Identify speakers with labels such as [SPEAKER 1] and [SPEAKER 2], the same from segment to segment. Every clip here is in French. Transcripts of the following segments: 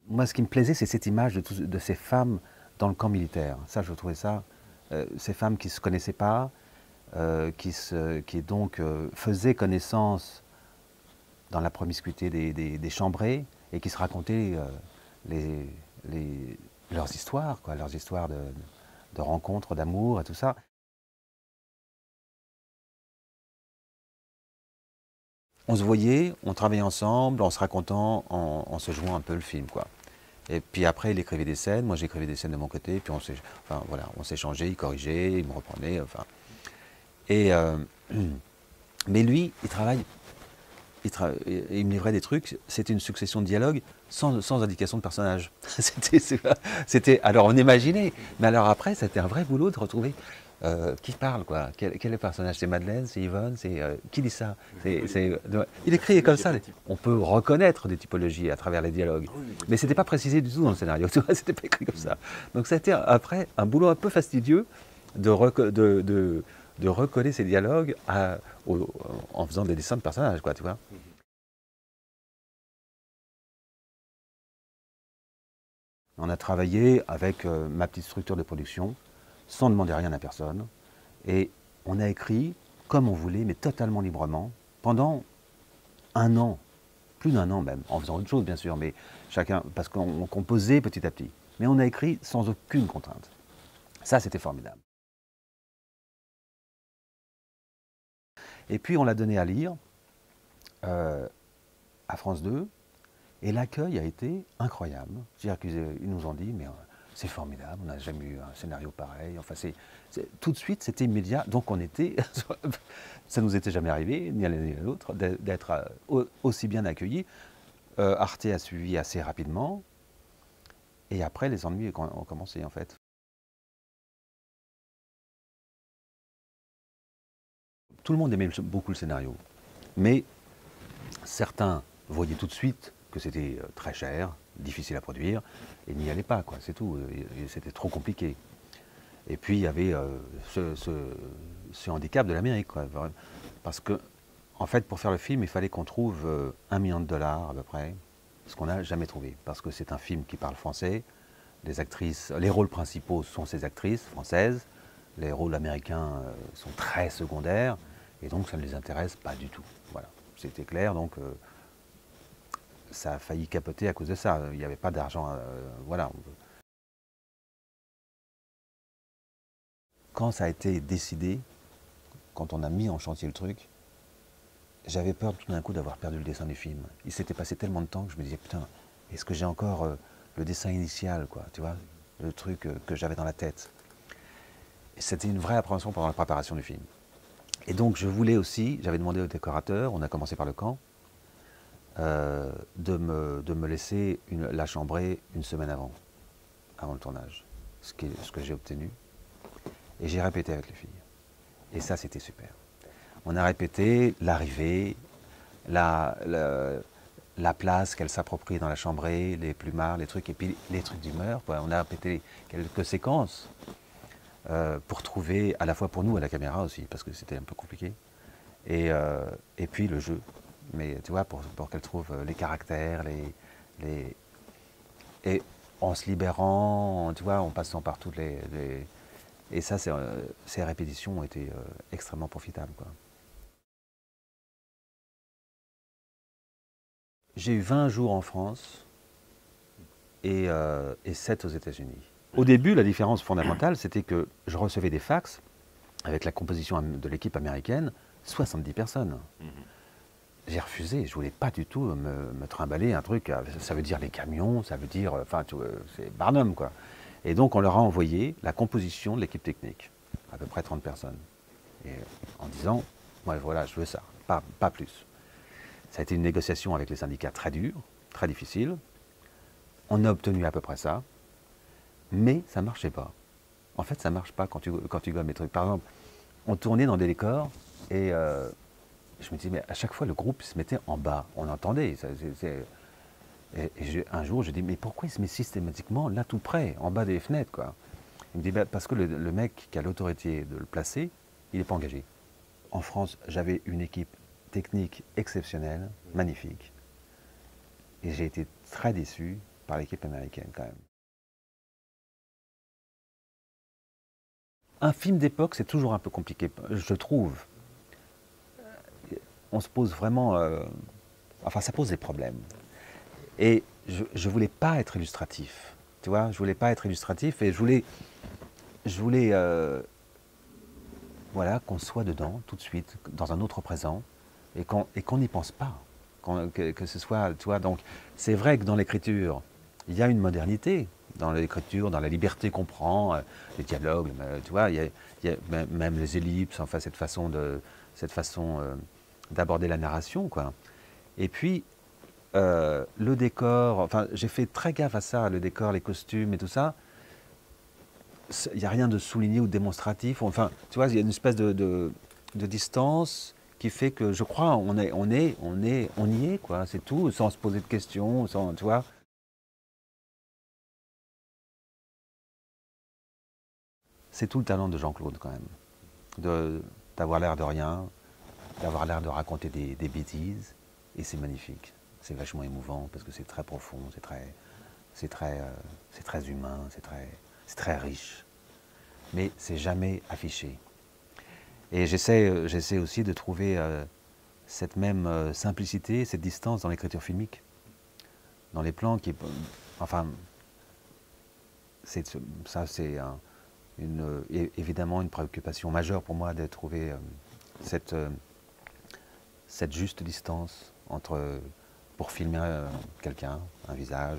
[SPEAKER 1] Moi, ce qui me plaisait, c'est cette image de ces femmes dans le camp militaire. Ça, je trouvais ça, ces femmes qui ne se connaissaient pas, qui donc faisaient connaissance dans la promiscuité des chambrées et qui se racontaient les, leurs histoires, quoi, leurs histoires de rencontres, d'amour et tout ça. On se voyait, on travaillait ensemble, en se racontant, en se jouant un peu le film, quoi. Et puis après, il écrivait des scènes, moi j'écrivais des scènes de mon côté, puis enfin, voilà, on s'échangeait, il corrigeait, il me reprenait, enfin. Et, mais lui, il me livrait des trucs, c'était une succession de dialogues sans indication de personnage. Alors on imaginait, mais alors après, c'était un vrai boulot de retrouver qui parle, quoi. Quel est le personnage? C'est Madeleine, c'est Yvonne, qui dit ça? Il écrit comme ça. On peut reconnaître des typologies à travers les dialogues, mais c'était pas précisé du tout dans le scénario. Tu vois, c'était pas écrit comme ça. Donc c'était après un boulot un peu fastidieux de recoller ces dialogues en faisant des dessins de personnages, quoi, tu vois. On a travaillé avec ma petite structure de production, sans demander rien à personne, et on a écrit comme on voulait, mais totalement librement, pendant un an, plus d'un an même, en faisant autre chose bien sûr, mais chacun, parce qu'on composait petit à petit. Mais on a écrit sans aucune contrainte. Ça, c'était formidable. Et puis on l'a donné à lire à France 2, et l'accueil a été incroyable. C'est-à-dire qu'ils nous ont dit, mais c'est formidable, on n'a jamais eu un scénario pareil. Enfin, tout de suite, c'était immédiat. Donc on était, ça nous était jamais arrivé, ni à l'un ni à l'autre, d'être aussi bien accueillis. Arte a suivi assez rapidement, et après les ennuis ont commencé en fait. Tout le monde aimait beaucoup le scénario, mais certains voyaient tout de suite que c'était très cher, difficile à produire, et n'y allaient pas, quoi, c'est tout. C'était trop compliqué. Et puis il y avait ce handicap de l'Amérique, quoi, parce que, en fait, pour faire le film, il fallait qu'on trouve $1 million à peu près, ce qu'on n'a jamais trouvé, parce que c'est un film qui parle français, les rôles principaux sont ces actrices françaises, les rôles américains sont très secondaires, et donc ça ne les intéresse pas du tout. Voilà, c'était clair, donc ça a failli capoter à cause de ça. Il n'y avait pas d'argent, voilà. Quand ça a été décidé, quand on a mis en chantier le truc, j'avais peur tout d'un coup d'avoir perdu le dessin du film. Il s'était passé tellement de temps que je me disais, putain, est-ce que j'ai encore le dessin initial, quoi, tu vois, le truc que j'avais dans la tête. Et c'était une vraie appréhension pendant la préparation du film. Et donc je voulais aussi, j'avais demandé au décorateur, on a commencé par le camp, de me laisser la chambrée une semaine avant le tournage, ce que j'ai obtenu. Et j'ai répété avec les filles. Et ça, c'était super. On a répété l'arrivée, la place qu'elle s'approprie dans la chambrée, les plumards, les trucs, et puis les trucs d'humeur. On a répété quelques séquences pour trouver, à la fois pour nous à la caméra aussi, parce que c'était un peu compliqué, et puis le jeu. Mais tu vois, pour qu'elle trouve les caractères, et en se libérant, tu vois, en passant par toutes et ça, ces répétitions ont été extrêmement profitables, quoi. J'ai eu 20 jours en France et 7 aux États-Unis. Au début, la différence fondamentale, c'était que je recevais des fax avec la composition de l'équipe américaine, 70 personnes. J'ai refusé, je voulais pas du tout me trimballer un truc, ça veut dire les camions, ça veut dire, enfin, c'est Barnum, quoi. Et donc on leur a envoyé la composition de l'équipe technique, à peu près 30 personnes. Et en disant, ouais, voilà, je veux ça, pas plus. Ça a été une négociation avec les syndicats très dure, très difficile. On a obtenu à peu près ça, mais ça ne marchait pas. En fait, ça ne marche pas quand tu gommes les trucs. Par exemple, on tournait dans des décors et je me disais, mais à chaque fois, le groupe se mettait en bas. On entendait. Un jour, je dis, mais pourquoi il se met systématiquement là tout près, en bas des fenêtres, quoi? Il me dit, bah, parce que le mec qui a l'autorité de le placer, il n'est pas engagé. En France, j'avais une équipe technique exceptionnelle, magnifique. Et j'ai été très déçu par l'équipe américaine quand même. Un film d'époque, c'est toujours un peu compliqué, je trouve. On se pose vraiment... enfin, ça pose des problèmes. Et je ne voulais pas être illustratif. Tu vois, je voulais pas être illustratif et je voulais voilà, qu'on soit dedans tout de suite, dans un autre présent, et qu'on n'y pense pas. Que ce soit, tu vois, donc c'est vrai que dans l'écriture, il y a une modernité dans l'écriture, dans la liberté qu'on prend, les dialogues, tu vois, il y a même les ellipses, enfin cette façon d'aborder la narration, quoi. Et puis le décor, enfin j'ai fait très gaffe à ça, le décor, les costumes et tout ça. Il n'y a rien de souligné ou de démonstratif. Enfin, tu vois, il y a une espèce de distance qui fait que je crois on y est, quoi. C'est tout, sans se poser de questions, sans, tu vois. C'est tout le talent de Jean-Claude quand même, d'avoir l'air de rien, d'avoir l'air de raconter des bêtises, et c'est magnifique. C'est vachement émouvant parce que c'est très profond, c'est très humain, c'est très riche. Mais c'est jamais affiché. Et j'essaie aussi de trouver cette même simplicité, cette distance dans l'écriture filmique, dans les plans qui... Enfin, ça c'est évidemment une préoccupation majeure pour moi de trouver cette juste distance entre, pour filmer quelqu'un, un visage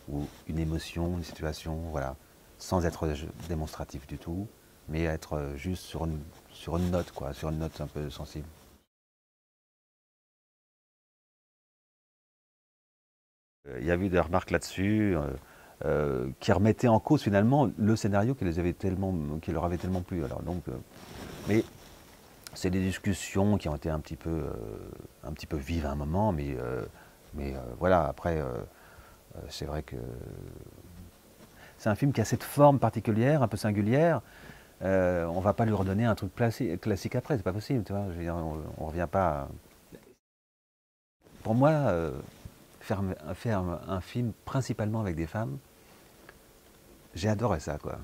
[SPEAKER 1] ou une émotion, une situation, voilà, sans être démonstratif du tout, mais être juste sur une note, quoi, sur une note un peu sensible. Il y a eu des remarques là-dessus qui remettaient en cause finalement le scénario qui leur avait tellement plu. Alors, donc, mais c'est des discussions qui ont été un petit peu vives à un moment, mais voilà, après, c'est vrai que c'est un film qui a cette forme particulière, un peu singulière. On ne va pas lui redonner un truc classique après, c'est pas possible, tu vois. Je veux dire, on revient pas. Pour moi, faire un film principalement avec des femmes, j'ai adoré ça, quoi.